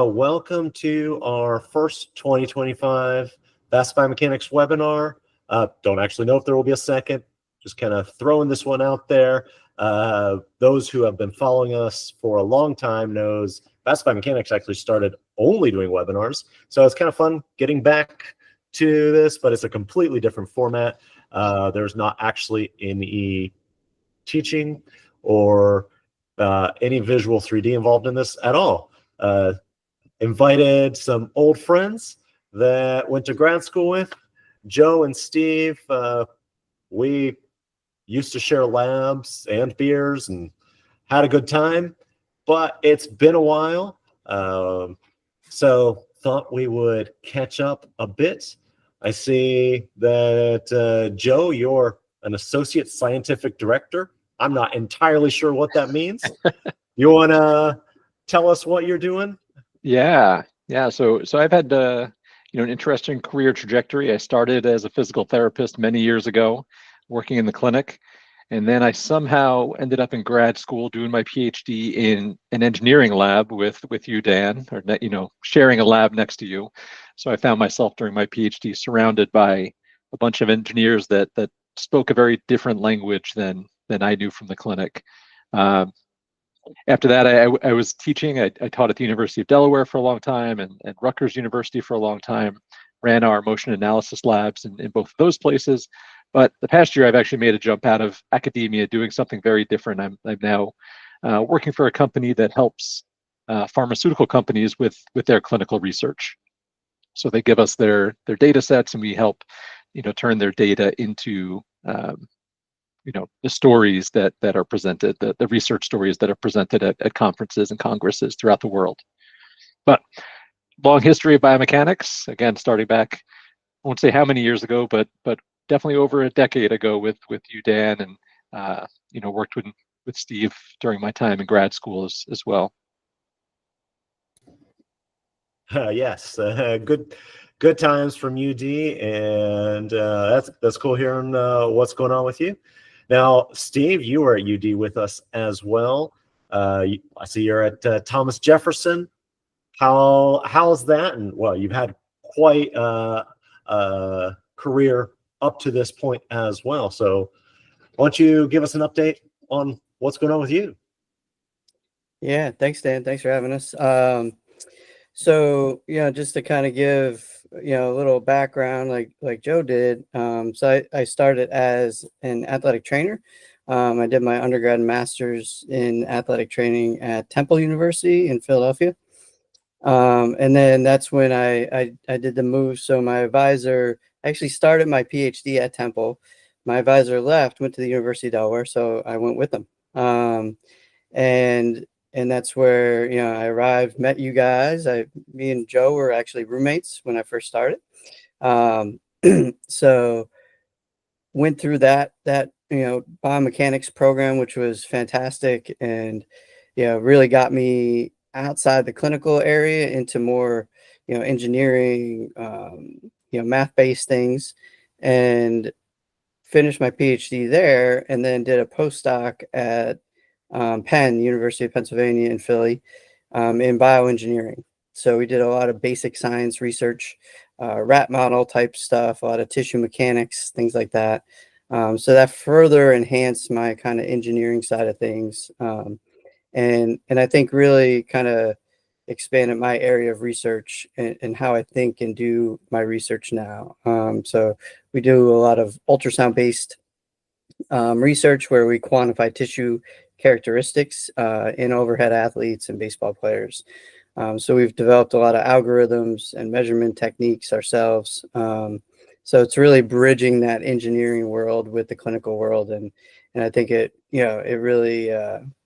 Welcome to our first 2025 Bassett Biomechanics webinar. Don't actually know if there will be a second, just kind of throwing this one out there. Those who have been following us for a long time knows Bassett Biomechanics actually started only doing webinars. So it's kind of fun getting back to this, but it's a completely different format. There's not actually any teaching or any visual 3D involved in this at all. Invited some old friends that went to grad school with. Joe and Steve, we used to share labs and beers and had a good time, but it's been a while. So thought we would catch up a bit. I see that Joe, you're an associate scientific director. I'm not entirely sure what that means. You want to tell us what you're doing? Yeah. So I've had an interesting career trajectory. I started as a physical therapist many years ago, working in the clinic, and then I somehow ended up in grad school doing my PhD in an engineering lab with you, Dan, or sharing a lab next to you. So I found myself during my PhD surrounded by a bunch of engineers that spoke a very different language than I knew from the clinic. After that, I was teaching. I taught at the University of Delaware for a long time and Rutgers University for a long time, ran our motion analysis labs in both of those places. But the past year, I've actually made a jump out of academia, doing something very different. I'm now working for a company that helps pharmaceutical companies with their clinical research. So they give us their data sets and we help turn their data into the stories that are presented, the research stories that are presented at conferences and congresses throughout the world. But long history of biomechanics, again, starting back, I won't say how many years ago, but definitely over a decade ago with you, Dan, and worked with Steve during my time in grad school as well. Yes, good times from UD, and that's cool hearing what's going on with you. Now, Steve, you were at UD with us as well. I see you're at Thomas Jefferson. How's that? And well, you've had quite a career up to this point as well. So why don't you give us an update on what's going on with you? Yeah, thanks, Dan. Thanks for having us. So, just to kind of give, a little background like Joe did. So I started as an athletic trainer. I did my undergrad and master's in athletic training at Temple University in Philadelphia. And then that's when I did the move. So my advisor actually started my PhD at Temple. My advisor left, went to the University of Delaware, so I went with them. And that's where, I arrived, met you guys. Me and Joe were actually roommates when I first started. So went through that biomechanics program, which was fantastic. And, really got me outside the clinical area into more, engineering, math-based things, and finished my PhD there, and then did a postdoc at Penn, University of Pennsylvania in Philly, in bioengineering. So we did a lot of basic science research, rat model type stuff, a lot of tissue mechanics, things like that. So that further enhanced my kind of engineering side of things. And I think really kind of expanded my area of research and how I think and do my research now. So we do a lot of ultrasound based research where we quantify tissue characteristics in overhead athletes and baseball players. So we've developed a lot of algorithms and measurement techniques ourselves. So it's really bridging that engineering world with the clinical world, and I think it really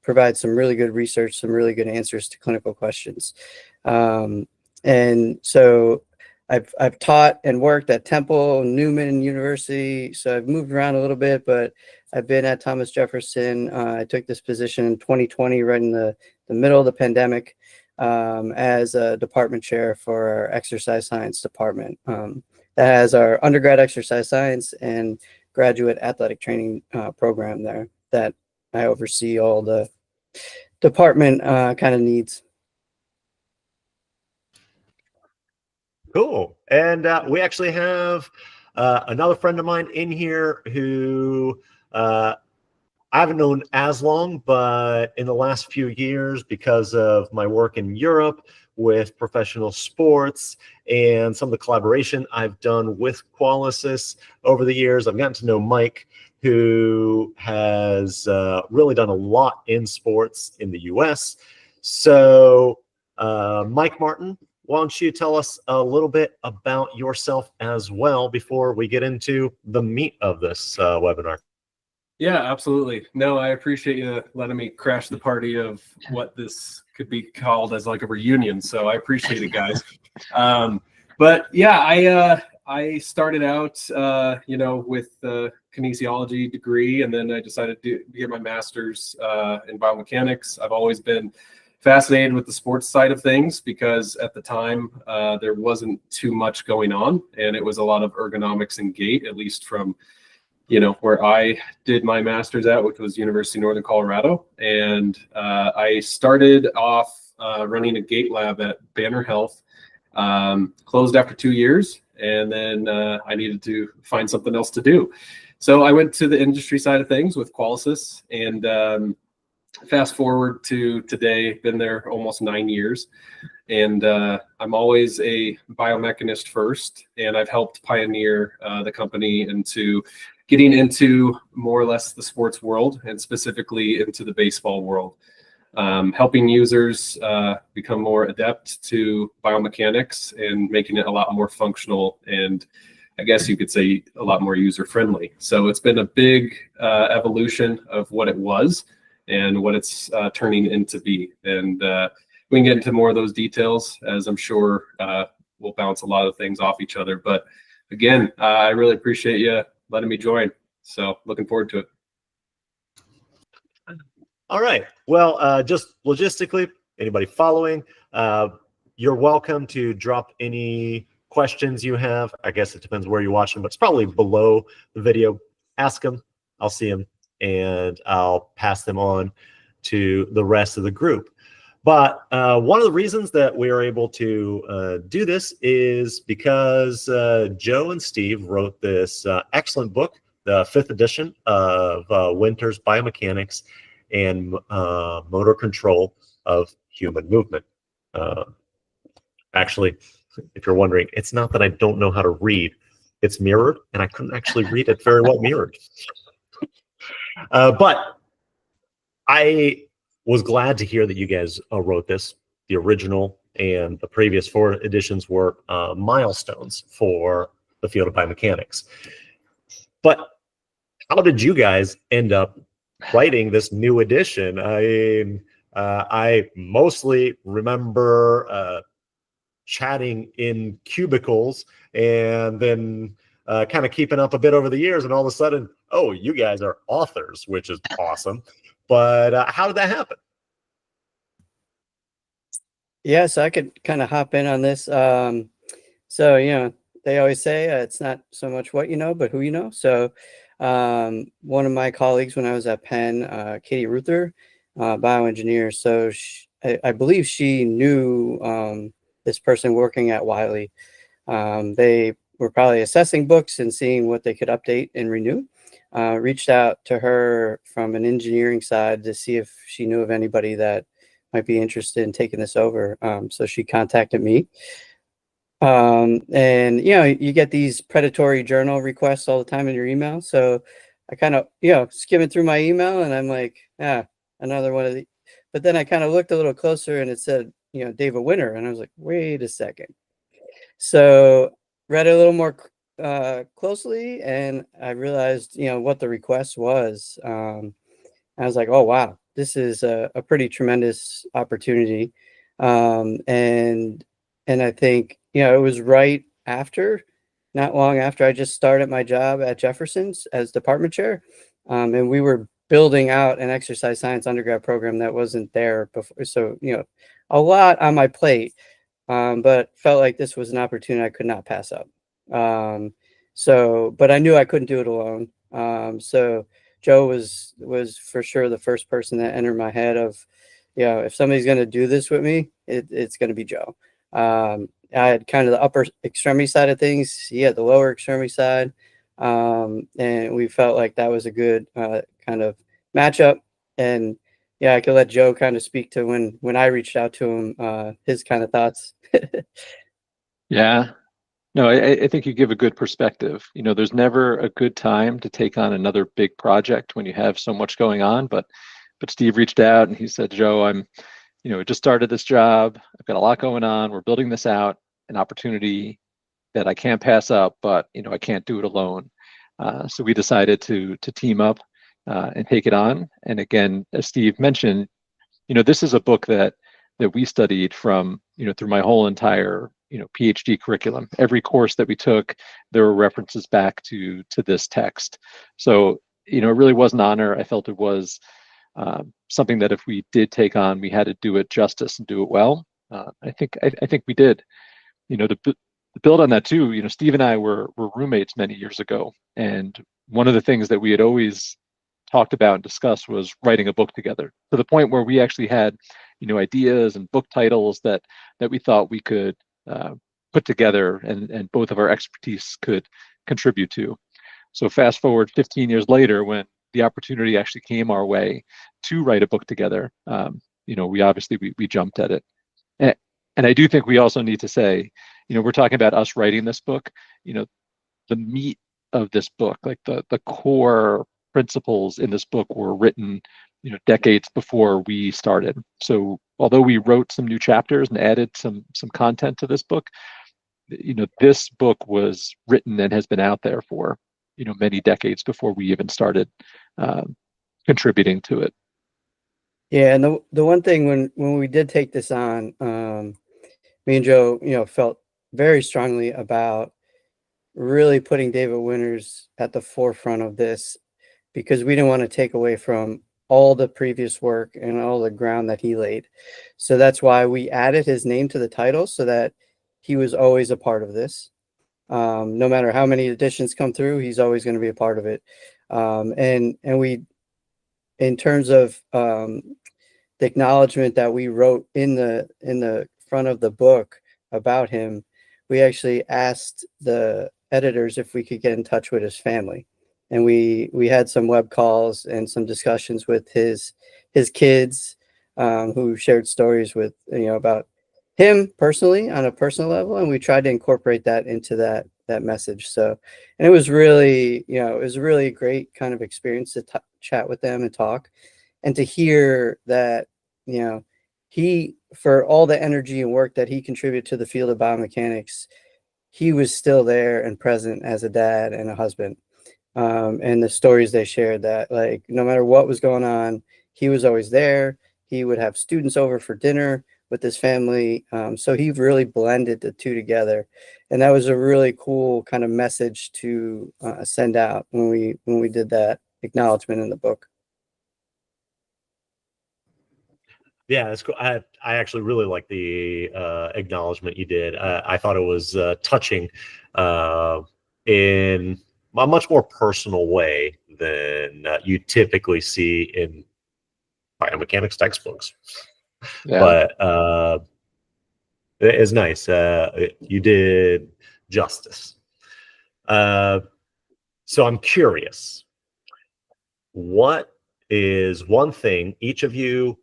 provides some really good research, some really good answers to clinical questions. And so I've taught and worked at Temple, Newman University, so I've moved around a little bit, but I've been at Thomas Jefferson. I took this position in 2020, right in the middle of the pandemic, as a department chair for our exercise science department. That has our undergrad exercise science and graduate athletic training program there that I oversee all the department kind of needs. Cool. And we actually have another friend of mine in here who I haven't known as long, but in the last few years, because of my work in Europe with professional sports and some of the collaboration I've done with Qualisys over the years, I've gotten to know Mike, who has really done a lot in sports in the US. So, Mike Martin, why don't you tell us a little bit about yourself as well before we get into the meat of this webinar? Yeah, absolutely. No, I appreciate you letting me crash the party of what this could be called as like a reunion. So I appreciate it, guys. But yeah, I started out, with the kinesiology degree, and then I decided to get my master's in biomechanics. I've always been fascinated with the sports side of things because at the time there wasn't too much going on, and it was a lot of ergonomics and gait, at least from where I did my master's at, which was University of Northern Colorado. And I started off running a gait lab at Banner Health, closed after 2 years, and then I needed to find something else to do. So I went to the industry side of things with Qualisys, and fast forward to today, been there almost 9 years. And I'm always a biomechanist first, and I've helped pioneer the company into getting into more or less the sports world, and specifically into the baseball world, helping users become more adept to biomechanics and making it a lot more functional, and I guess you could say a lot more user-friendly. So it's been a big evolution of what it was and what it's turning into be. And we can get into more of those details, as I'm sure we'll bounce a lot of things off each other. But again, I really appreciate you letting me join. So looking forward to it. All right. Well, just logistically, anybody following, you're welcome to drop any questions you have. I guess it depends where you're watching, but it's probably below the video. Ask them. I'll see them, and I'll pass them on to the rest of the group. But one of the reasons that we are able to do this is because Joe and Steve wrote this excellent book, the 5th edition of Winter's Biomechanics and Motor Control of Human Movement. Actually, if you're wondering, it's not that I don't know how to read. It's mirrored, and I couldn't actually read it very well mirrored. But I was glad to hear that you guys wrote this. The original and the previous 4 editions were milestones for the field of biomechanics. But how did you guys end up writing this new edition? I mean, I mostly remember chatting in cubicles and then kind of keeping up a bit over the years, and all of a sudden, oh, you guys are authors, which is awesome. But how did that happen? Yeah, so I could kind of hop in on this. So, they always say it's not so much what you know, but who you know. So one of my colleagues when I was at Penn, Katie Ruther, bioengineer, so I believe she knew this person working at Wiley. They were probably assessing books and seeing what they could update and renew. Reached out to her from an engineering side to see if she knew of anybody that might be interested in taking this over. So she contacted me. And you get these predatory journal requests all the time in your email. So I kind of, skimming through my email, and I'm like, another one of the, but then I kind of looked a little closer and it said, David Winter. And I was like, wait a second. So read it a little more closely, and I realized, what the request was. I was like, oh, wow, this is a pretty tremendous opportunity. And I think, it was not long after I just started my job at Jefferson's as department chair. And we were building out an exercise science undergrad program that wasn't there before. So, a lot on my plate, but felt like this was an opportunity I could not pass up. But I knew I couldn't do it alone. So Joe was for sure the first person that entered my head of, if somebody's going to do this with me, it's going to be Joe. I had kind of the upper extremity side of things. He had the lower extremity side. And we felt like that was a good kind of matchup. And yeah, I could let Joe kind of speak to when I reached out to him, his kind of thoughts. Yeah. No, I think you give a good perspective. There's never a good time to take on another big project when you have so much going on. But Steve reached out and he said, Joe, I just started this job. I've got a lot going on. We're building this out, an opportunity that I can't pass up, but I can't do it alone. So we decided to team up and take it on. And again, as Steve mentioned, this is a book that we studied from through my whole entire PhD curriculum. Every course that we took, there were references back to this text. So it really was an honor. I felt it was something that if we did take on, we had to do it justice and do it well. I think we did. To build on that too, Steve and I were roommates many years ago, and one of the things that we had always talked about and discussed was writing a book together, to the point where we actually had ideas and book titles that we thought we could put together and both of our expertise could contribute to. So fast forward 15 years later, when the opportunity actually came our way to write a book together, we obviously we jumped at it. And I do think we also need to say, we're talking about us writing this book, the meat of this book, like the core principles in this book were written, decades before we started. So although we wrote some new chapters and added some content to this book, this book was written and has been out there for, many decades before we even started contributing to it. Yeah, and the one thing when we did take this on, me and Joe, felt very strongly about really putting David Winters at the forefront of this, because we didn't want to take away from all the previous work and all the ground that he laid. So that's why we added his name to the title, so that he was always a part of this. No matter how many editions come through, he's always going to be a part of it. And we, in terms of the acknowledgement that we wrote in the front of the book about him, we actually asked the editors if we could get in touch with his family, and we had some web calls and some discussions with his kids, who shared stories with about him personally on a personal level, and we tried to incorporate that into that message. So, and it was really it was really a great kind of experience to chat with them and talk, and to hear that he, for all the energy and work that he contributed to the field of biomechanics, he was still there and present as a dad and a husband. And the stories they shared, that like no matter what was going on, he was always there. He would have students over for dinner with his family. So he really blended the two together. And that was a really cool kind of message to send out when we did that acknowledgement in the book. Yeah, that's cool. I actually really like the acknowledgement you did. I thought it was touching in a much more personal way than you typically see in biomechanics textbooks. Yeah. But it is nice. You did justice. So I'm curious, what is one thing each of you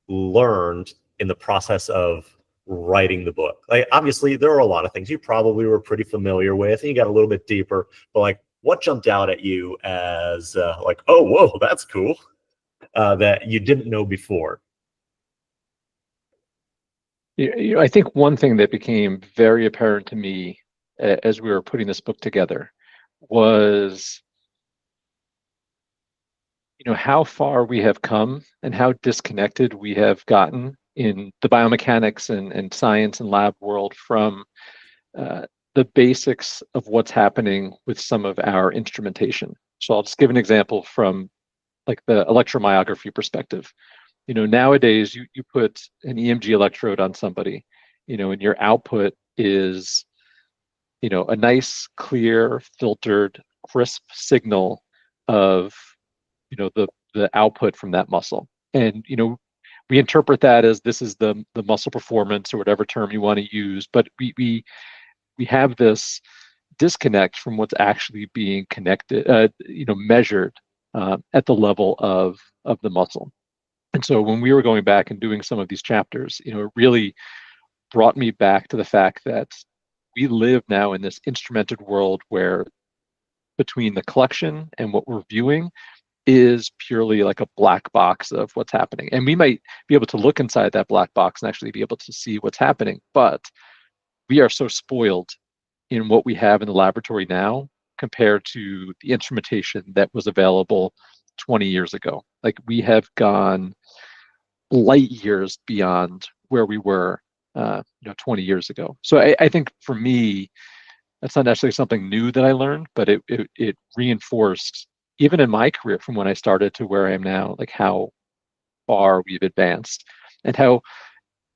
learned in the process of writing the book? Like, obviously there are a lot of things you probably were pretty familiar with and you got a little bit deeper, but like, what jumped out at you as like, oh, whoa, that's cool, that you didn't know before? I think one thing that became very apparent to me as we were putting this book together was how far we have come and how disconnected we have gotten in the biomechanics and science and lab world from the basics of what's happening with some of our instrumentation. So I'll just give an example from like the electromyography perspective. Nowadays you put an EMG electrode on somebody, and your output is, a nice, clear, filtered, crisp signal of the output from that muscle. And we interpret that as this is the muscle performance or whatever term you want to use, but we have this disconnect from what's actually being connected, measured at the level of the muscle. And so when we were going back and doing some of these chapters, it really brought me back to the fact that we live now in this instrumented world where between the collection and what we're viewing is purely like a black box of what's happening. And we might be able to look inside that black box and actually be able to see what's happening, but we are so spoiled in what we have in the laboratory now compared to the instrumentation that was available 20 years ago. Like, we have gone light years beyond where we were 20 years ago. So I think for me, that's not necessarily something new that I learned, but it reinforced, even in my career from when I started to where I am now, like how far we've advanced and how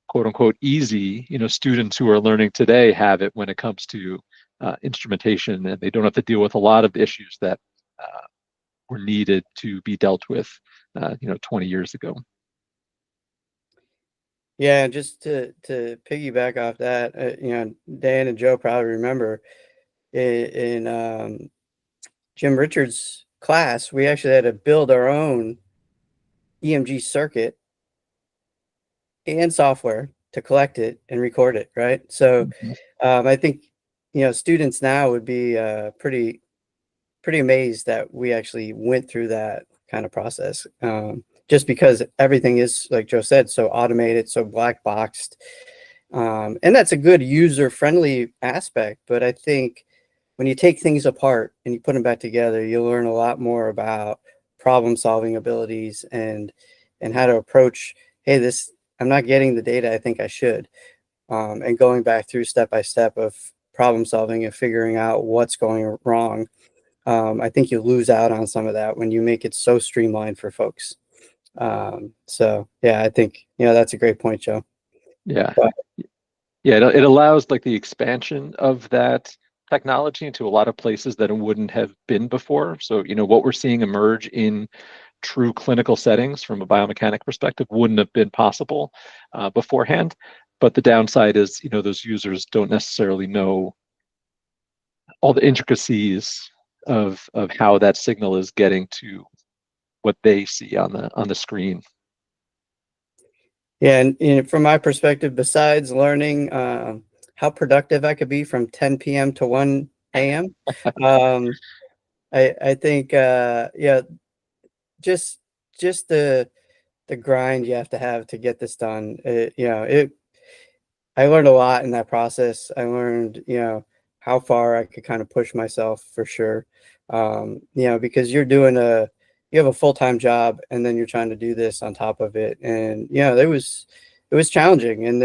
quote unquote easy students who are learning today have it when it comes to instrumentation, and they don't have to deal with a lot of issues that were needed to be dealt with 20 years ago. Yeah, just to piggyback off that, Dan and Joe probably remember in Jim Richards' class, we actually had to build our own EMG circuit and software to collect it and record it, right? So I think students now would be pretty amazed that we actually went through that kind of process. Just because everything is, like Joe said, so automated, so black boxed. And that's a good user-friendly aspect. But I think when you take things apart and you put them back together, you learn a lot more about problem-solving abilities and how to approach, hey, I'm not getting the data I think I should. And going back through step-by-step of problem-solving and figuring out what's going wrong. I think you lose out on some of that when you make it so streamlined for folks. So yeah, I think that's a great point, Joe. Yeah, it allows like the expansion of that technology into a lot of places that it wouldn't have been before. So what we're seeing emerge in true clinical settings from a biomechanic perspective wouldn't have been possible beforehand. But the downside is those users don't necessarily know all the intricacies of how that signal is getting to what they see on the screen. Yeah, and from my perspective, besides learning how productive I could be from 10 p.m. to 1 a.m., I think just the grind you have to get this done. I learned a lot in that process. I learned how far I could kind of push myself for sure. Because you have a full-time job and then you're trying to do this on top of it. And, it was challenging. And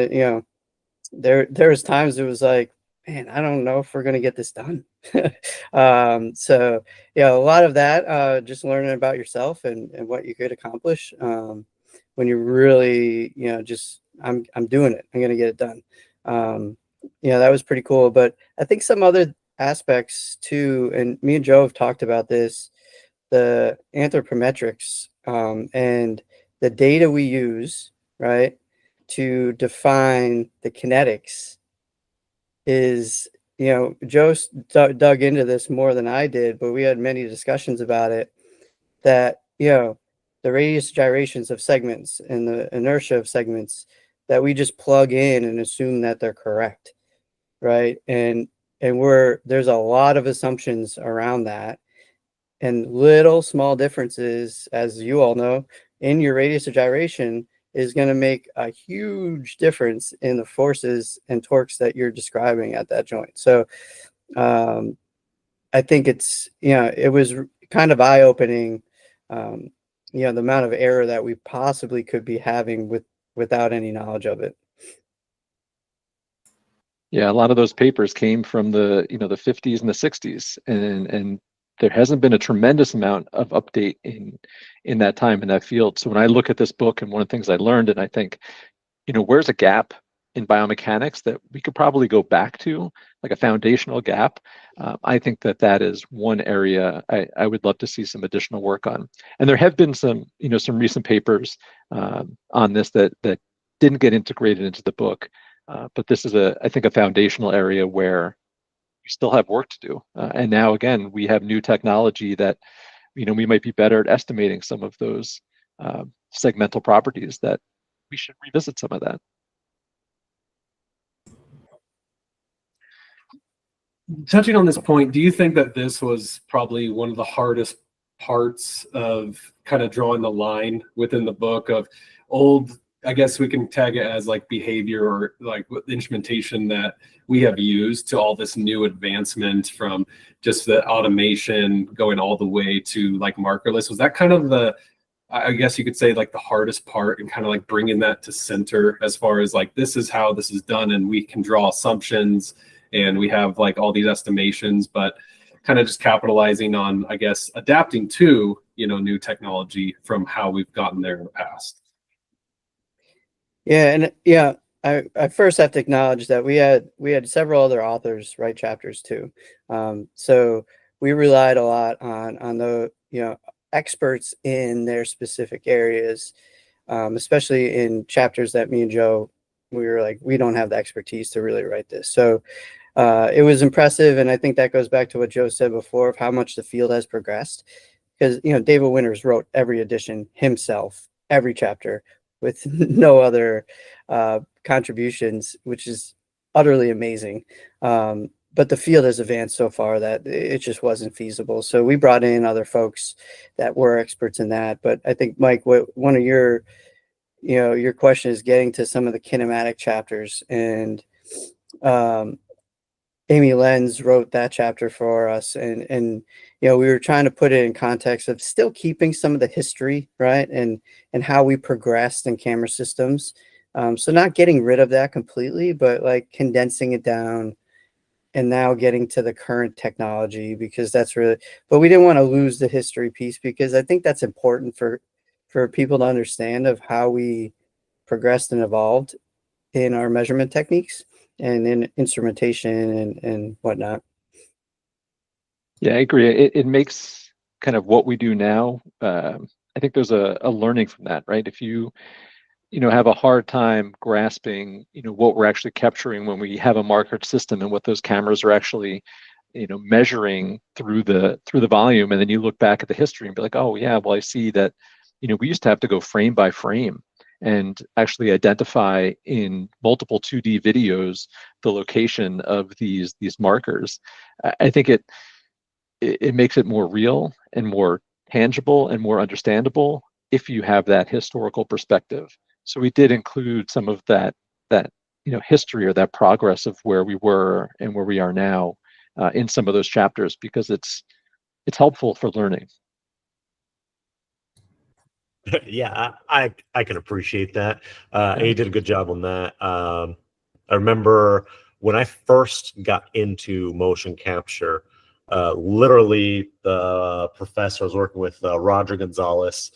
there was times it was like, man, I don't know if we're going to get this done. So a lot of that, just learning about yourself and what you could accomplish when you really, just, I'm doing it. I'm going to get it done. That was pretty cool. But I think some other aspects too, and me and Joe have talked about this, the anthropometrics and the data we use, right, to define the kinetics is, Joe dug into this more than I did, but we had many discussions about it, that, the radius gyrations of segments and the inertia of segments that we just plug in and assume that they're correct, right? And there's a lot of assumptions around that. And little small differences, as you all know, in your radius of gyration is going to make a huge difference in the forces and torques that you're describing at that joint. So I think it was kind of eye-opening, the amount of error that we possibly could be having without any knowledge of it. Yeah, a lot of those papers came from the 50s and the 60s, and there hasn't been a tremendous amount of update in that time in that field. So when I look at this book, and one of the things I learned, and I think, where's a gap in biomechanics that we could probably go back to, like a foundational gap. I think that is one area I would love to see some additional work on. And there have been some, some recent papers on this that didn't get integrated into the book. But this is I think a foundational area where we still have work to do. And now, again, we have new technology that, we might be better at estimating some of those segmental properties, that we should revisit some of that. Touching on this point, do you think that this was probably one of the hardest parts of kind of drawing the line within the book of old, I guess we can tag it as like behavior or like instrumentation that we have used, to all this new advancement from just the automation going all the way to like markerless? Was that kind of I guess you could say, like the hardest part, and kind of like bringing that to center as far as like, this is how this is done, and we can draw assumptions, and we have like all these estimations, but kind of just capitalizing on, I guess, adapting to, new technology from how we've gotten there in the past? Yeah, and yeah, I first have to acknowledge that we had several other authors write chapters too. So we relied a lot on the experts in their specific areas, especially in chapters that me and Joe, we were like, we don't have the expertise to really write this. So it was impressive, and I think that goes back to what Joe said before of how much the field has progressed. Because David Winters wrote every edition himself, every chapter, with no other contributions, which is utterly amazing. But the field has advanced so far that it just wasn't feasible. So we brought in other folks that were experts in that. But I think, Mike, one of your question is getting to some of the kinematic chapters, and Amy Lenz wrote that chapter for us, and we were trying to put it in context of still keeping some of the history, right, and how we progressed in camera systems. So not getting rid of that completely, but like condensing it down, and now getting to the current technology, because that's really. But we didn't want to lose the history piece, because I think that's important for people to understand of how we progressed and evolved in our measurement techniques and in instrumentation and whatnot. Yeah, I agree. It makes kind of what we do now. I think there's a learning from that, right? If you have a hard time grasping, what we're actually capturing when we have a markered system, and what those cameras are actually, measuring through the volume, and then you look back at the history and be like, oh yeah, well I see that, we used to have to go frame by frame and actually identify in multiple 2D videos the location of these markers. I think it makes it more real and more tangible and more understandable if you have that historical perspective. So we did include some of that history, or that progress of where we were and where we are now in some of those chapters, because it's helpful for learning. Yeah, I can appreciate that. And you did a good job on that. I remember when I first got into motion capture, literally the professor I was working with, Roger Gonzalez,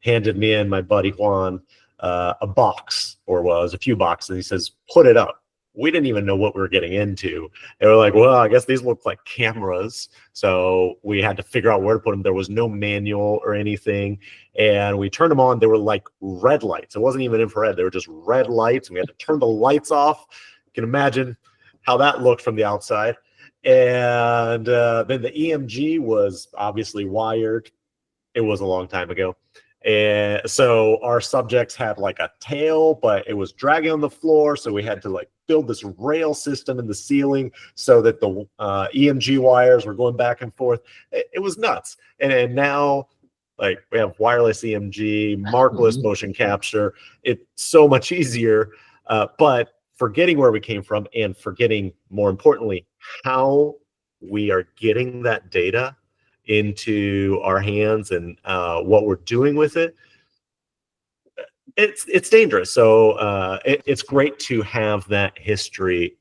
handed me and my buddy Juan a box, or was a few boxes, and he says, put it up. We didn't even know what we were getting into. They were like, well, I guess these look like cameras. So we had to figure out where to put them. There was no manual or anything. And we turned them on. They were like red lights. It wasn't even infrared. They were just red lights. And we had to turn the lights off. You can imagine how that looked from the outside. And then the EMG was obviously wired. It was a long time ago. And so our subjects had like a tail, but it was dragging on the floor. So we had to like build this rail system in the ceiling so that the EMG wires were going back and forth. It was nuts. And now, like, we have wireless EMG, markless motion capture. It's so much easier. But forgetting where we came from, and forgetting, more importantly, how we are getting that data into our hands, and what we're doing with it, it's dangerous. So it's great to have that history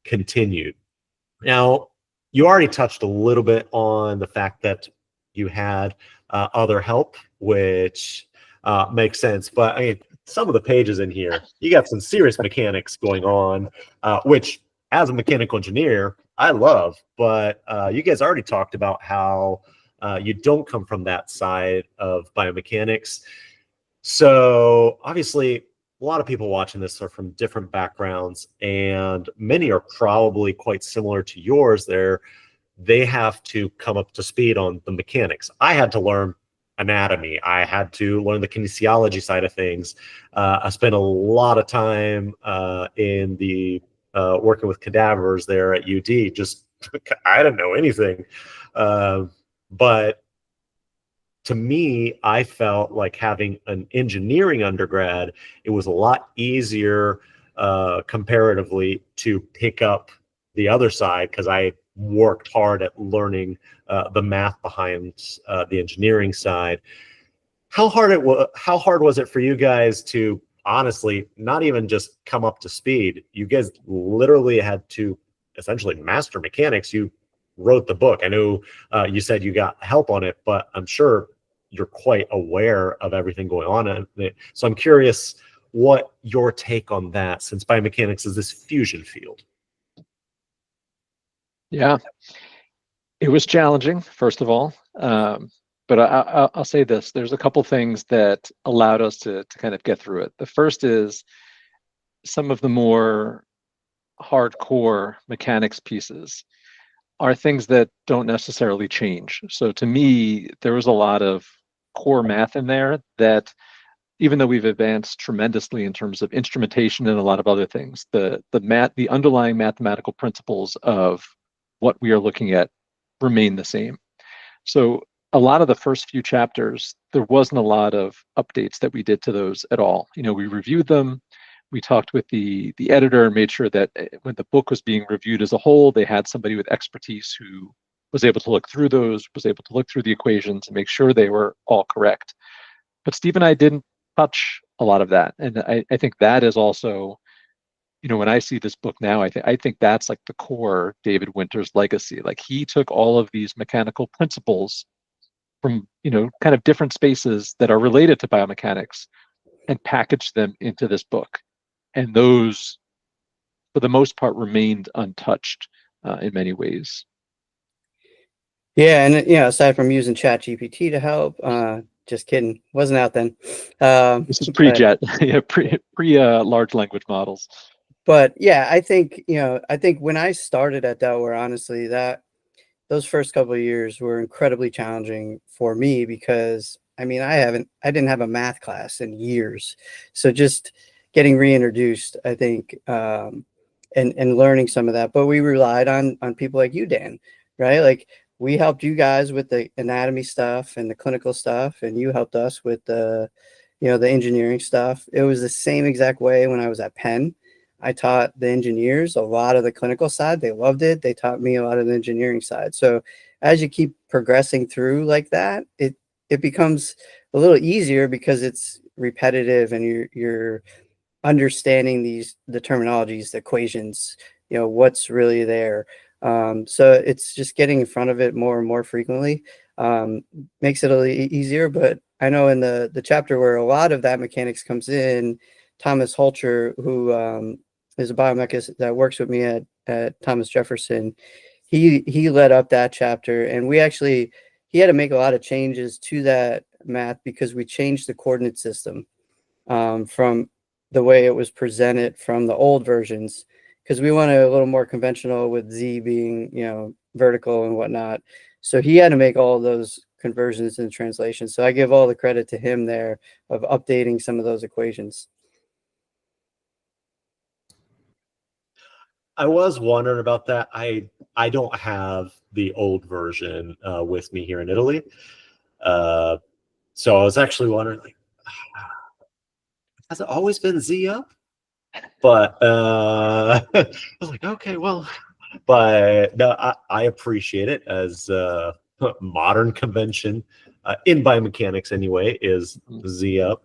continued. Now, you already touched a little bit on the fact that you had other help, which makes sense. But I mean, some of the pages in here, you got some serious mechanics going on, which as a mechanical engineer, I love. But you guys already talked about how you don't come from that side of biomechanics. So obviously, a lot of people watching this are from different backgrounds, and many are probably quite similar to yours. They have to come up to speed on the mechanics. I had to learn anatomy. I had to learn the kinesiology side of things. I spent a lot of time in the working with cadavers there at UD. Just I didn't know anything, but to me, I felt like having an engineering undergrad, it was a lot easier comparatively to pick up the other side because I worked hard at learning the math behind the engineering side. How hard was it for you guys to honestly not even just come up to speed? You guys literally had to essentially master mechanics. You wrote the book. I know you said you got help on it, but I'm sure you're quite aware of everything going on in it. So I'm curious what your take on that, since biomechanics is this fusion field. Yeah, it was challenging, first of all. But I'll say this, there's a couple things that allowed us to kind of get through it. The first is some of the more hardcore mechanics pieces are things that don't necessarily change. So to me, there was a lot of core math in there that, even though we've advanced tremendously in terms of instrumentation and a lot of other things, the underlying mathematical principles of what we are looking at remain the same. So a lot of the first few chapters, there wasn't a lot of updates that we did to those at all. You know, we reviewed them. We talked with the editor and made sure that when the book was being reviewed as a whole, they had somebody with expertise who was able to look through those, was able to look through the equations and make sure they were all correct. But Steve and I didn't touch a lot of that. And I think that is also, you know, when I see this book now, I think that's like the core David Winter's legacy. Like he took all of these mechanical principles from, you know, kind of different spaces that are related to biomechanics and packaged them into this book. And those, for the most part, remained untouched in many ways. Yeah, and you know, aside from using ChatGPT to help, just kidding, wasn't out then. This is pre-Jet, yeah, pre large language models. But yeah, I think, you know, I think when I started at Delaware, honestly, that those first couple of years were incredibly challenging for me because I mean, I didn't have a math class in years. So just getting reintroduced, I think, and learning some of that. But we relied on people like you, Dan, right? Like we helped you guys with the anatomy stuff and the clinical stuff, and you helped us with the, you know, the engineering stuff. It was the same exact way when I was at Penn. I taught the engineers a lot of the clinical side. They loved it. They taught me a lot of the engineering side. So as you keep progressing through like that, it becomes a little easier because it's repetitive and you're understanding the terminologies, the equations, you know, what's really there. So it's just getting in front of it more and more frequently makes it a little easier. But I know in the chapter where a lot of that mechanics comes in, Thomas Holcher, who is a biomechanist that works with me at Thomas Jefferson, he led up that chapter, and he had to make a lot of changes to that math because we changed the coordinate system from the way it was presented from the old versions, because we wanted a little more conventional with Z being, you know, vertical and whatnot. So he had to make all of those conversions and translations. So I give all the credit to him there of updating some of those equations. I was wondering about that. I don't have the old version with me here in Italy. So I was actually wondering, like, has it always been Z up? But I was like, okay, well, but no, I appreciate it as modern convention in biomechanics anyway is Z up.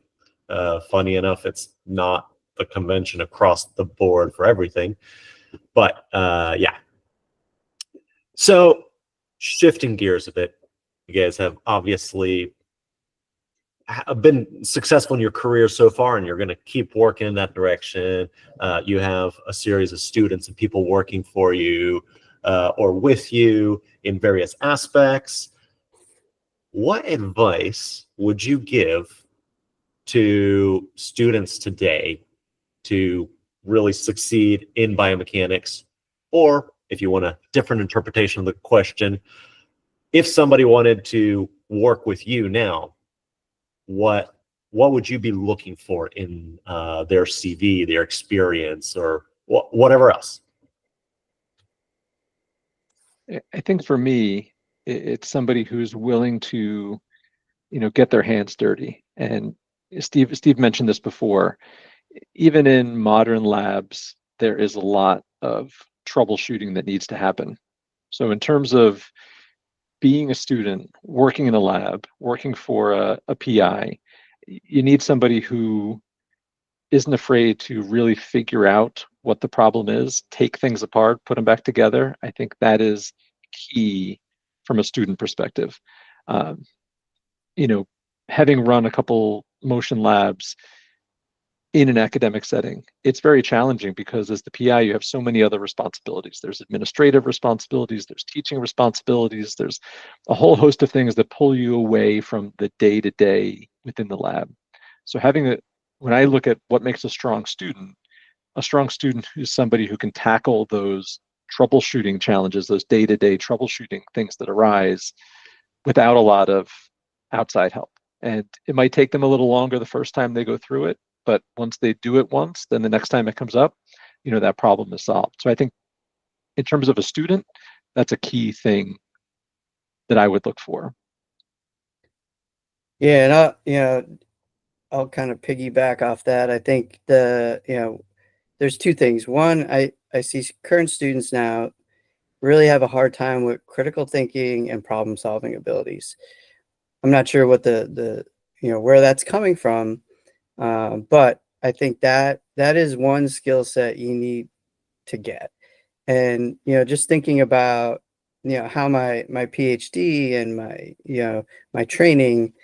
Funny enough, it's not the convention across the board for everything, but yeah. So shifting gears a bit, you guys have obviously been successful in your career so far, and you're going to keep working in that direction. You have a series of students and people working for you or with you in various aspects. What advice would you give to students today to really succeed in biomechanics? Or if you want a different interpretation of the question, if somebody wanted to work with you now, what would you be looking for in their CV, their experience, or whatever else? I think for me, it's somebody who's willing to, get their hands dirty. And Steve mentioned this before. Even in modern labs, there is a lot of troubleshooting that needs to happen. So in terms of being a student, working in a lab, working for a PI, you need somebody who isn't afraid to really figure out what the problem is, take things apart, put them back together. I think that is key from a student perspective. Um, Having run a couple motion labs in an academic setting, it's very challenging because as the PI, you have so many other responsibilities. There's administrative responsibilities, there's teaching responsibilities, there's a whole host of things that pull you away from the day-to-day within the lab. So when I look at what makes a strong student is somebody who can tackle those troubleshooting challenges, those day-to-day troubleshooting things that arise without a lot of outside help. And it might take them a little longer the first time they go through it, but once they do it once, then the next time it comes up, that problem is solved. So I think in terms of a student, that's a key thing that I would look for. Yeah, and I'll kind of piggyback off that. I think there's two things. One, I see current students now really have a hard time with critical thinking and problem solving abilities. I'm not sure what the where that's coming from, but I think that is one skill set you need to get. And just thinking about how my PhD and my training,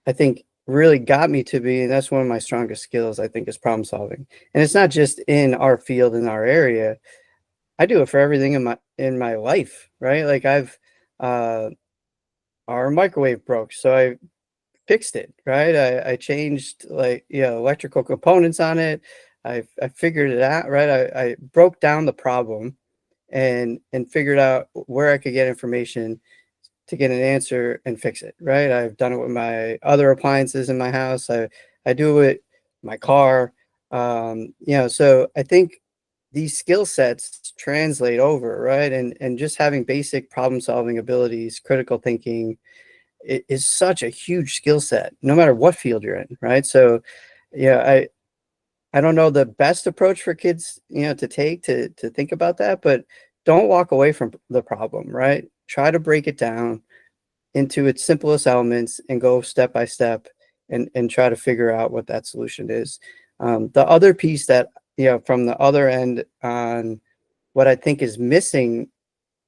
I think really got me to be, and that's one of my strongest skills, I think, is problem solving. And it's not just in our field, in our area. I do it for everything in my life, right? Like our microwave broke, so I fixed it, right? I changed electrical components on it. I figured it out, right? I broke down the problem and figured out where I could get information to get an answer and fix it, right? I've done it with my other appliances in my house. I do it my car. So I think these skill sets translate over, right? And just having basic problem solving abilities, critical thinking, is such a huge skill set, no matter what field you're in, right? So, I don't know the best approach for kids, to take to think about that, but don't walk away from the problem, right? Try to break it down into its simplest elements and go step by step and try to figure out what that solution is. The other piece that, from the other end on what I think is missing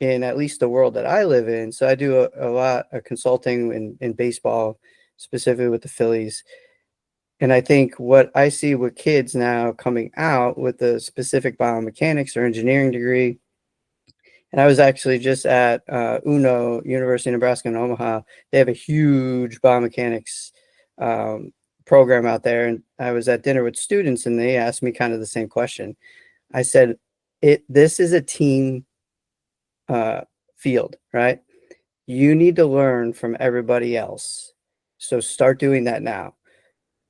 in at least the world that I live in. So I do a lot of consulting in baseball, specifically with the Phillies. And I think what I see with kids now coming out with the specific biomechanics or engineering degree, and I was actually just at UNO, University of Nebraska in Omaha. They have a huge biomechanics program out there. And I was at dinner with students and they asked me kind of the same question. I said, this is a team field, right? You need to learn from everybody else. So start doing that now.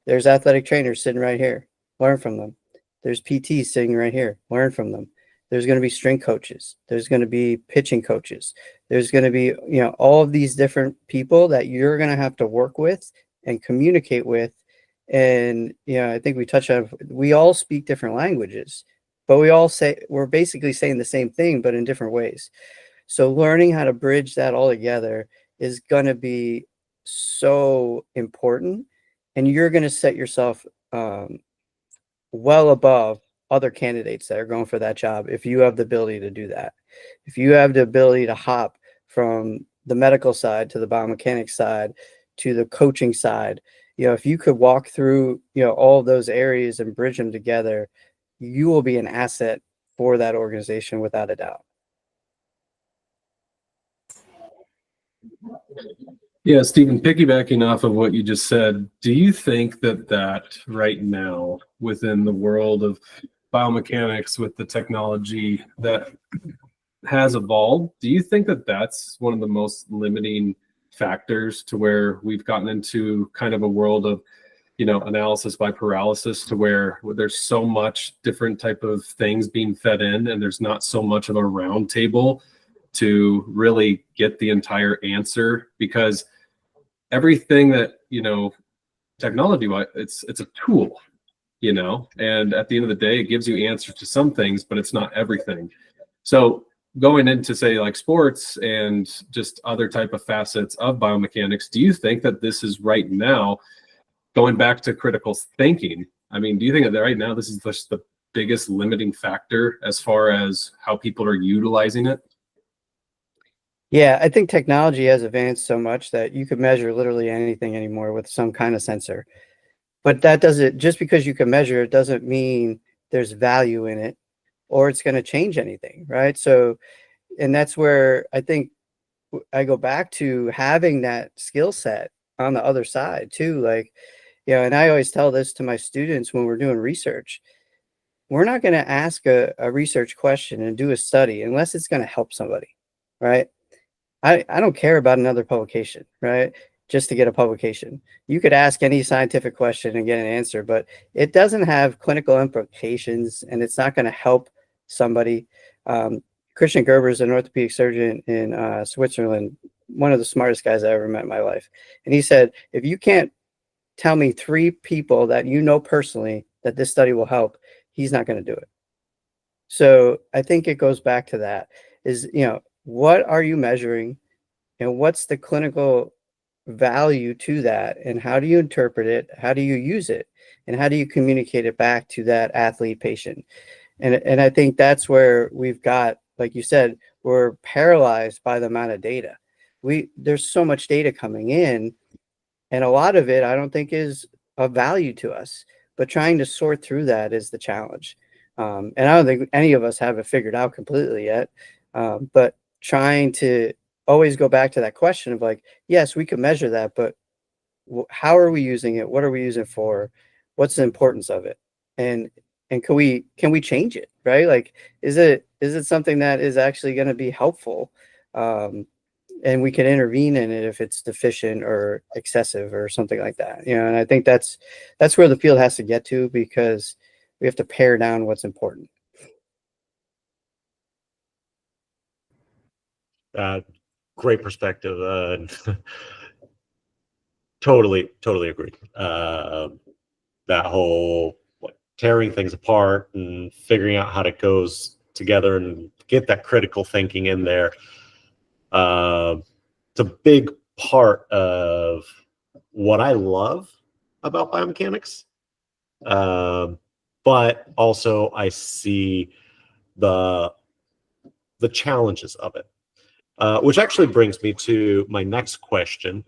There's athletic trainers sitting right here. Learn from them. There's PTs sitting right here. Learn from them. There's going to be strength coaches. There's going to be pitching coaches. There's going to be, all of these different people that you're going to have to work with and communicate with. And, I think we touched on, we all speak different languages, but we're basically saying the same thing, but in different ways. So learning how to bridge that all together is going to be so important. And you're going to set yourself well above other candidates that are going for that job if you have the ability to do that. If you have the ability to hop from the medical side to the biomechanics side to the coaching side, if you could walk through, all of those areas and bridge them together, you will be an asset for that organization without a doubt. Yeah, Stephen, piggybacking off of what you just said, do you think that right now within the world of biomechanics with the technology that has evolved, do you think that that's one of the most limiting factors to where we've gotten into kind of a world of, analysis by paralysis, to where there's so much different type of things being fed in and there's not so much of a round table to really get the entire answer? Because everything that, technology wise, it's a tool, and at the end of the day, it gives you answers to some things, but it's not everything. So going into, say, like sports and just other type of facets of biomechanics, do you think that this is right now, going back to critical thinking, I mean, do you think that right now this is just the biggest limiting factor as far as how people are utilizing it? Yeah, I think technology has advanced so much that you could measure literally anything anymore with some kind of sensor. But that doesn't, just because you can measure it doesn't mean there's value in it or it's going to change anything, right? So, and that's where I think I go back to having that skill set on the other side too. Like, and I always tell this to my students when we're doing research. We're not going to ask a research question and do a study unless it's going to help somebody, right? I don't care about another publication, right? Just to get a publication. You could ask any scientific question and get an answer, but it doesn't have clinical implications and it's not going to help somebody. Christian Gerber is an orthopedic surgeon in Switzerland, one of the smartest guys I ever met in my life. And he said, if you can't tell me 3 people that you know personally that this study will help, he's not going to do it. So I think it goes back to that is, what are you measuring and what's the clinical value to that, and how do you interpret it, how do you use it, and how do you communicate it back to that athlete patient? And I think that's where we've got, like you said, we're paralyzed by the amount of data. There's so much data coming in, and a lot of it I don't think is of value to us, but trying to sort through that is the challenge. And I don't think any of us have it figured out completely yet, but trying to always go back to that question of like, yes, we can measure that, but how are we using it? What are we using it for? What's the importance of it? And can we change it, right? Like, is it something that is actually going to be helpful? And we can intervene in it if it's deficient or excessive or something like that, and I think that's where the field has to get to, because we have to pare down what's important. Great perspective. Totally agree. That whole tearing things apart and figuring out how it goes together and get that critical thinking in there. It's a big part of what I love about biomechanics. But also I see the challenges of it. Which actually brings me to my next question,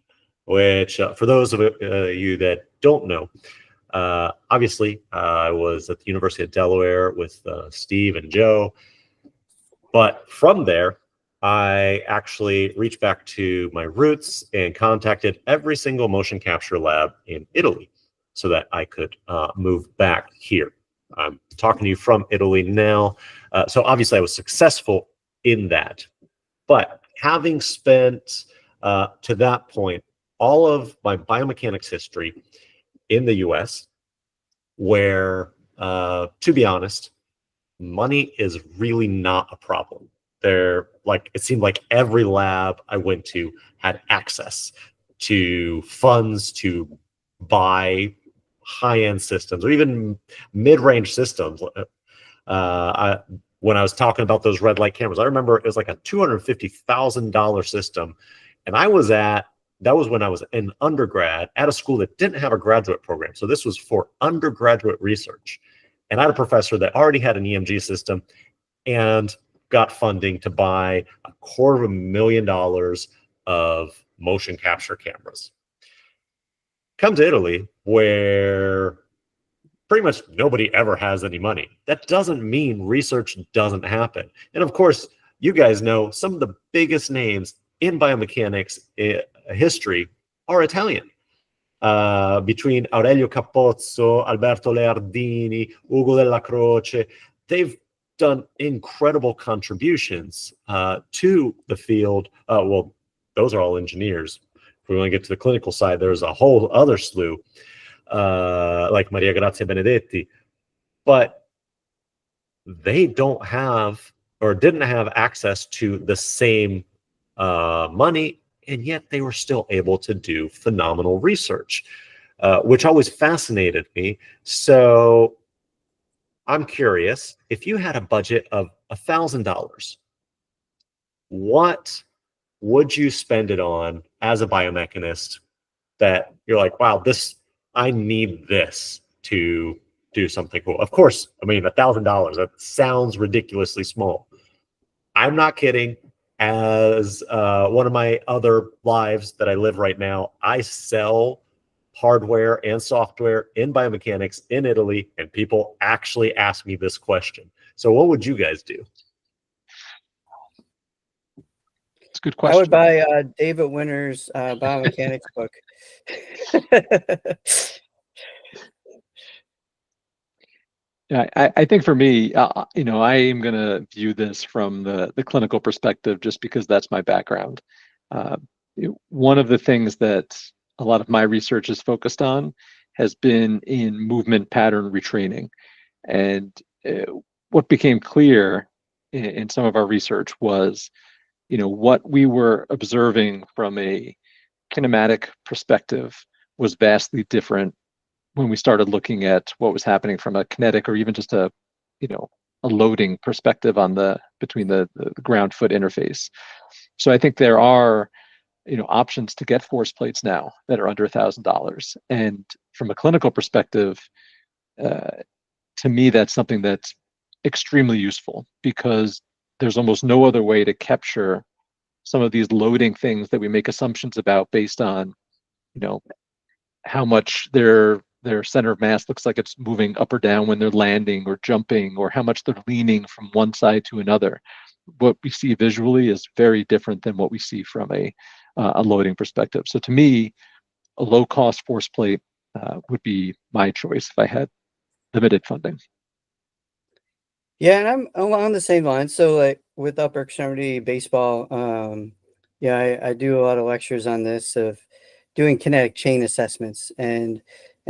which for those of you that don't know, obviously I was at the University of Delaware with Steve and Joe, but from there, I actually reached back to my roots and contacted every single motion capture lab in Italy so that I could move back here. I'm talking to you from Italy now. So obviously I was successful in that. But having spent, to that point, all of my biomechanics history in the US, where, to be honest, money is really not a problem. It seemed like every lab I went to had access to funds to buy high-end systems or even mid-range systems. When I was talking about those red light cameras, I remember it was like a $250,000 system. And that was when I was in undergrad at a school that didn't have a graduate program. So this was for undergraduate research. And I had a professor that already had an EMG system and got funding to buy $250,000 of motion capture cameras. Come to Italy, where pretty much nobody ever has any money. That doesn't mean research doesn't happen. And of course, you guys know some of the biggest names in biomechanics history are Italian. Between Aurelio Capozzo, Alberto Leardini, Ugo della Croce, they've done incredible contributions to the field. Well, those are all engineers. If we want to get to the clinical side, there's a whole other slew, like Maria Grazia Benedetti, but they don't have or didn't have access to the same money, and yet they were still able to do phenomenal research, which always fascinated me. So I'm curious, if you had a budget of $1,000, what would you spend it on as a biomechanist that you're like, wow, I need this to do something cool? Of course, I mean, $1,000, that sounds ridiculously small. I'm not kidding. As one of my other lives that I live right now, I sell hardware and software in biomechanics in Italy, and people actually ask me this question. So what would you guys do? It's a good question. I would buy David Winter's biomechanics book. Yeah, I think for me, I am going to view this from the clinical perspective, just because that's my background. One of the things that a lot of my research is focused on has been in movement pattern retraining. And what became clear in some of our research was, what we were observing from a kinematic perspective was vastly different when we started looking at what was happening from a kinetic or even just a loading perspective between the ground foot interface. So I think there are options to get force plates now that are under $1,000. And from a clinical perspective, to me, that's something that's extremely useful, because there's almost no other way to capture some of these loading things that we make assumptions about based on, how much their center of mass looks like it's moving up or down when they're landing or jumping, or how much they're leaning from one side to another. What we see visually is very different than what we see from a loading perspective. So to me, a low-cost force plate would be my choice if I had limited funding. Yeah, and I'm along the same lines. So like with upper extremity baseball, I do a lot of lectures on this, of doing kinetic chain assessments, and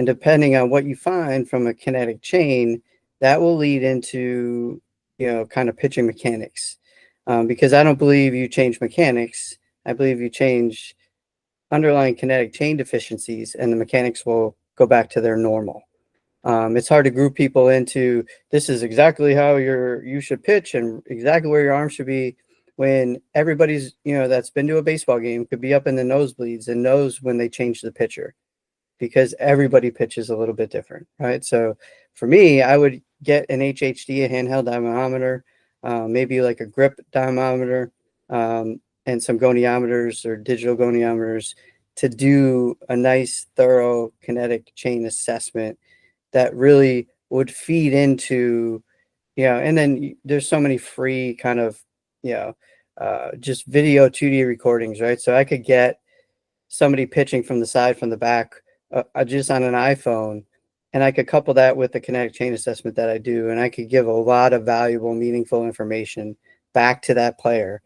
depending on what you find from a kinetic chain, that will lead into kind of pitching mechanics, because I don't believe you change mechanics. I believe you change underlying kinetic chain deficiencies, and the mechanics will go back to their normal. It's hard to group people into, this is exactly how you should pitch and exactly where your arm should be, when everybody's, that's been to a baseball game could be up in the nosebleeds and knows when they change the pitcher, because everybody pitches a little bit different, right? So for me, I would get an HHD, a handheld dynamometer, maybe like a grip dynamometer, and some goniometers or digital goniometers, to do a nice, thorough kinetic chain assessment that really would feed into, and then there's so many free kind of, just video 2D recordings, right? So I could get somebody pitching from the side, from the back, just on an iPhone, and I could couple that with the kinetic chain assessment that I do, and I could give a lot of valuable, meaningful information back to that player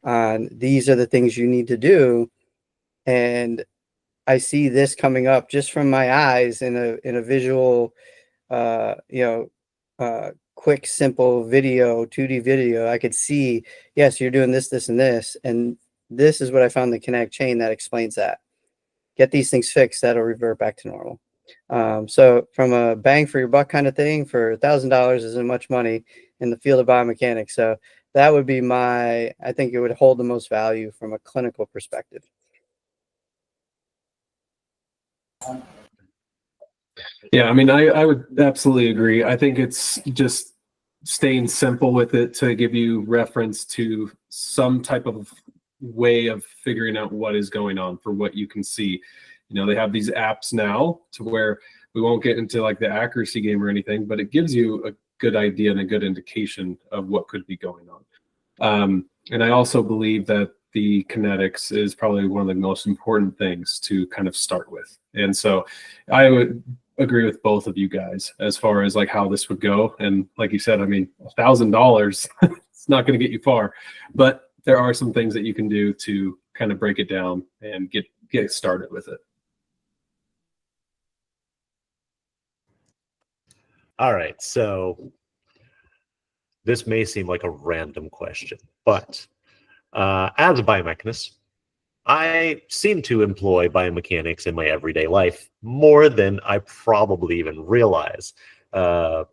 on, these are the things you need to do. And I see this coming up just from my eyes in a visual, quick, simple video, 2D video. I could see, yes, you're doing this, this, and this, and this is what I found in the kinetic chain that explains that. Get these things fixed, that'll revert back to normal. So from a bang for your buck kind of thing, for $1,000 isn't much money in the field of biomechanics. So that would be I think it would hold the most value from a clinical perspective. Yeah, I mean, I would absolutely agree. I think it's just staying simple with it to give you reference to some type of way of figuring out what is going on for what you can see. They have these apps now to where we won't get into like the accuracy game or anything, but it gives you a good idea and a good indication of what could be going on. And I also believe that the kinetics is probably one of the most important things to kind of start with. And so I would agree with both of you guys as far as like how this would go. And like you said, I mean, $1,000, it's not going to get you far, but there are some things that you can do to kind of break it down and get started with it. All right, so this may seem like a random question, but as a biomechanist, I seem to employ biomechanics in my everyday life more than I probably even realize. But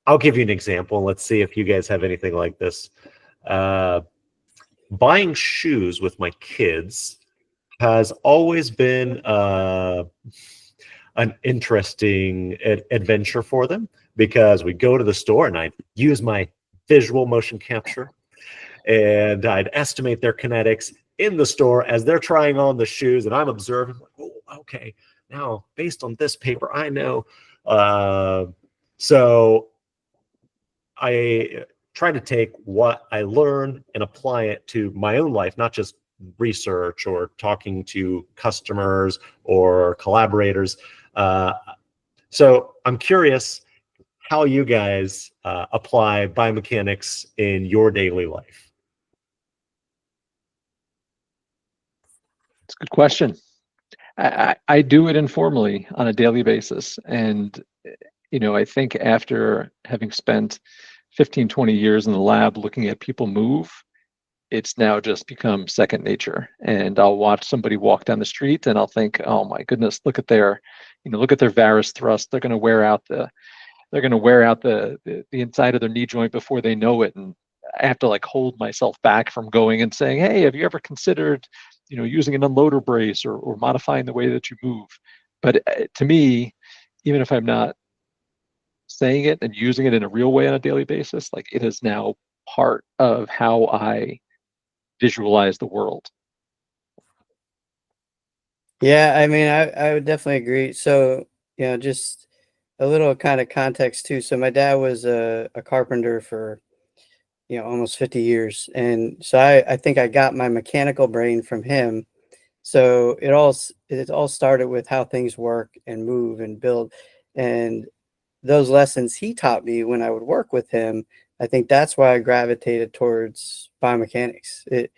I'll give you an example. Let's see if you guys have anything like this. Buying shoes with my kids has always been an interesting adventure for them, because we go to the store and I use my visual motion capture and I'd estimate their kinetics in the store as they're trying on the shoes, and I'm observing, like, oh, okay, now based on this paper, I know. So I try to take what I learn and apply it to my own life, not just research or talking to customers or collaborators. So I'm curious how you guys apply biomechanics in your daily life. It's a good question. I do it informally on a daily basis. And, I think after having spent 15, 20 years in the lab looking at people move, it's now just become second nature. And I'll watch somebody walk down the street and I'll think, oh my goodness, look at their varus thrust. They're going to wear out the inside of their knee joint before they know it. And I have to like hold myself back from going and saying, hey, have you ever considered, using an unloader brace or modifying the way that you move? But to me, even if I'm not saying it and using it in a real way on a daily basis, like, it is now part of how I visualize the world. Yeah, I mean, I would definitely agree. So, just a little kind of context too. So my dad was a carpenter for, almost 50 years. And so I think I got my mechanical brain from him. So it all started with how things work and move and build. And those lessons he taught me when I would work with him, I think that's why I gravitated towards biomechanics. It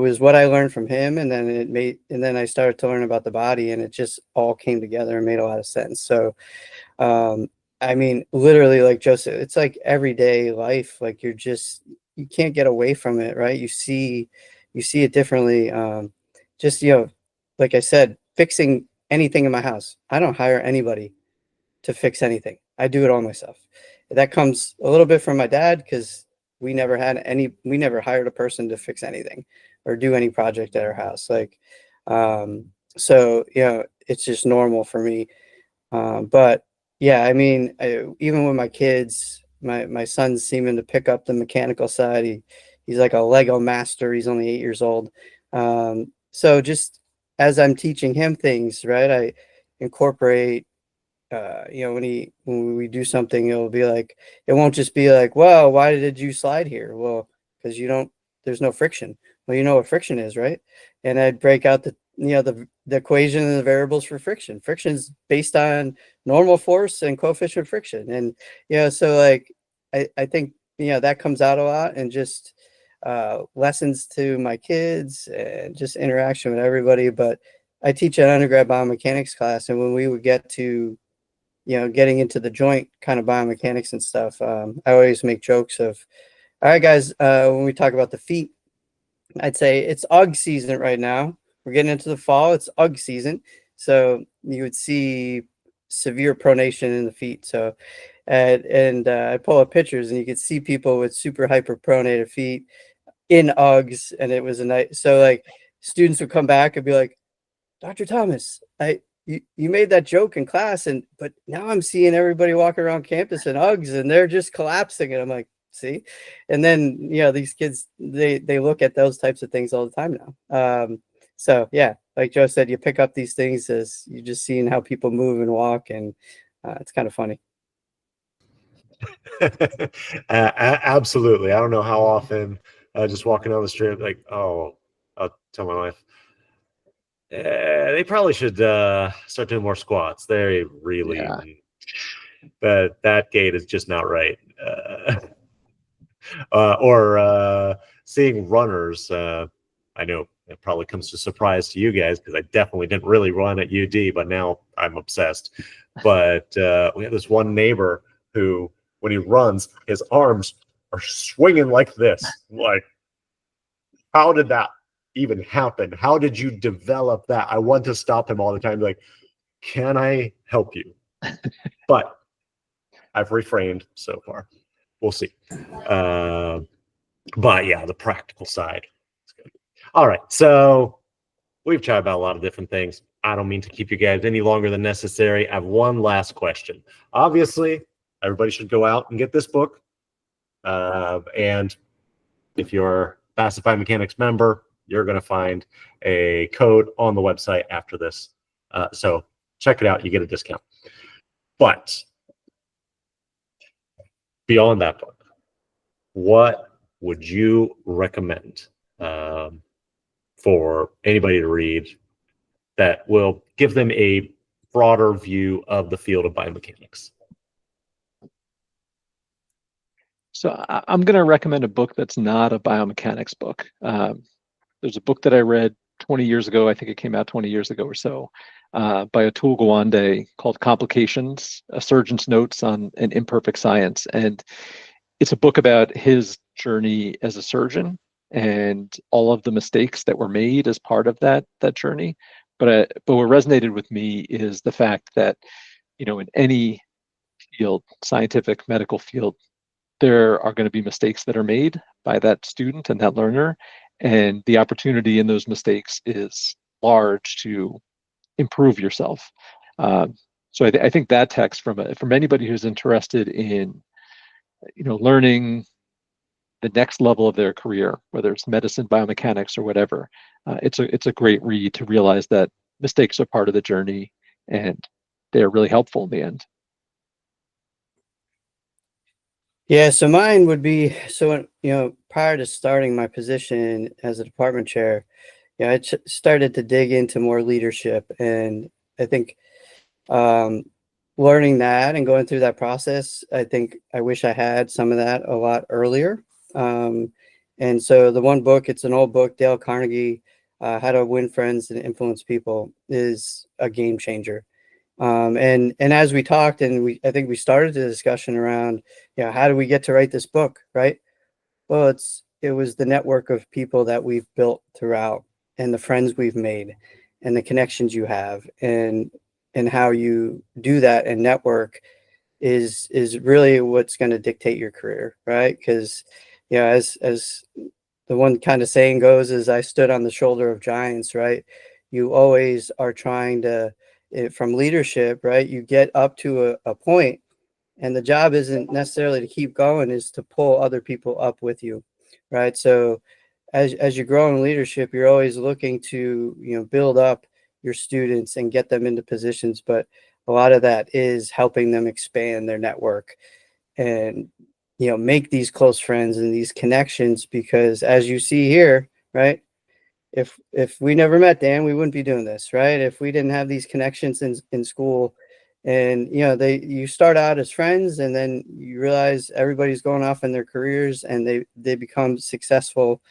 was what I learned from him, and then I started to learn about the body, and it just all came together and made a lot of sense. So, I mean, literally, like Joseph, it's like everyday life. Like, you can't get away from it, right? You see it differently. Just, like I said, fixing anything in my house. I don't hire anybody to fix anything. I do it all myself. That comes a little bit from my dad, because we never hired a person to fix anything or do any project at our house. Like, so, it's just normal for me. But yeah, I mean, even with my kids, my son's seeming to pick up the mechanical side. He's like a Lego master. He's only 8 years old. So just as I'm teaching him things, right, I incorporate, when we do something, it'll be like, it won't just be like, well, why did you slide here? Well, because there's no friction. Well, you know what friction is, right? And I'd break out the equation and the variables for friction. Friction is based on normal force and coefficient of friction. And, so like, I think, that comes out a lot, and just lessons to my kids and just interaction with everybody. But I teach an undergrad biomechanics class, and when we would get to, getting into the joint kind of biomechanics and stuff, I always make jokes of, all right, guys, when we talk about the feet, I'd say it's UGG season right now. We're getting into the fall. It's UGG season. So you would see severe pronation in the feet. So, I pull up pictures, and you could see people with super hyperpronated feet in UGGs. And it was a night. So like, students would come back and be like, Dr. Thomas, you made that joke in class, but now I'm seeing everybody walking around campus in UGGs, and they're just collapsing. And I'm like, see? And then, these kids, they look at those types of things all the time now. So yeah, like Joe said, you pick up these things as you're just seeing how people move and walk, and it's kind of funny. Absolutely. I don't know how often just walking down the street, like, oh, I'll tell my wife, they probably should start doing more squats. They really, Yeah. that gait is just not right. Or seeing runners. I know it probably comes as a surprise to you guys because I definitely didn't really run at UD, but now I'm obsessed. But we have this one neighbor who, when he runs, his arms are swinging like this. Like, how did that even happen? How did you develop that? I want to stop him all the time. Like, can I help you? But I've refrained so far. We'll see. But yeah, the practical side. All right. So we've chatted about a lot of different things. I don't mean to keep you guys any longer than necessary. I have one last question. Obviously, everybody should go out and get this book. And if you're a Bassett Biomechanics member, you're going to find a code on the website after this. So check it out. You get a discount. But beyond that book, what would you recommend for anybody to read that will give them a broader view of the field of biomechanics? So I'm going to recommend a book that's not a biomechanics book. There's a book that I read 20 years ago. I think it came out 20 years ago or so, by Atul Gawande, called Complications, A Surgeon's Notes on an Imperfect Science. And it's a book about his journey as a surgeon and all of the mistakes that were made as part of that journey. But what resonated with me is the fact that, in any field, scientific, medical field, there are going to be mistakes that are made by that student and that learner, and the opportunity in those mistakes is large to improve yourself. So I think that text, from anybody who's interested in learning the next level of their career, whether it's medicine, biomechanics, or whatever, it's a great read to realize that mistakes are part of the journey and they're really helpful in the end. Yeah, so mine would be, prior to starting my position as a department chair, I started to dig into more leadership. And I think learning that and going through that process, I think I wish I had some of that a lot earlier. And so the one book, it's an old book, Dale Carnegie, How to Win Friends and Influence People, is a game changer. And as we talked, and I think we started the discussion around, how do we get to write this book, right? Well, it was the network of people that we've built throughout, and the friends we've made, and the connections you have, and how you do that and network is really what's going to dictate your career, right? Because as the one kind of saying goes, is I stood on the shoulder of giants, right? You always are trying to, from leadership, right? You get up to a point, and the job isn't necessarily to keep going, is to pull other people up with you, right? So as you grow in leadership, you're always looking to, build up your students and get them into positions. But a lot of that is helping them expand their network and, make these close friends and these connections, because as you see here, right? If we never met, Dan, we wouldn't be doing this, right? If we didn't have these connections in school, and you start out as friends, and then you realize everybody's going off in their careers, and they become successful.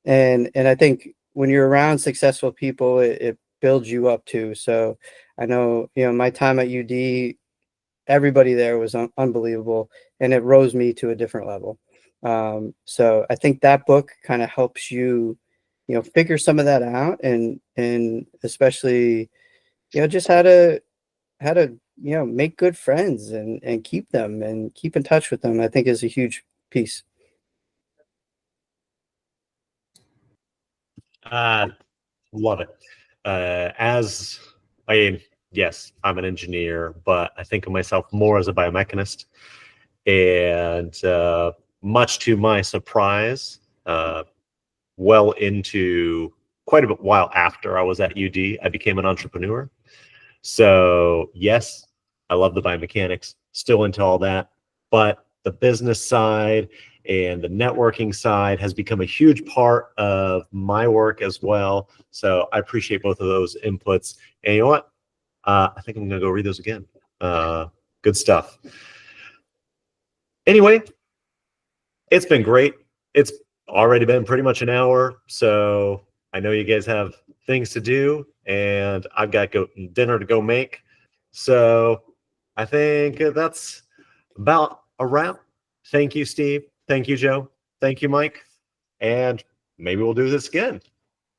And I think when you're around successful people, it builds you up too. So I know, my time at UD, everybody there was unbelievable, and it rose me to a different level. So I think that book kind of helps you, figure some of that out, and especially, just how to make good friends and keep them and keep in touch with them, I think is a huge piece. Love it. Yes, I'm an engineer, but I think of myself more as a biomechanist. And much to my surprise, well into quite a while after I was at UD, I became an entrepreneur. So yes, I love the biomechanics, still into all that, but the business side and the networking side has become a huge part of my work as well. So I appreciate both of those inputs. And you know what? I think I'm going to go read those again. Good stuff. Anyway, it's been great. It's already been pretty much an hour. So I know you guys have things to do, and I've got dinner to go make. So I think that's about a wrap. Thank you, Steve. Thank you, Joe. Thank you, Mike. And maybe we'll do this again.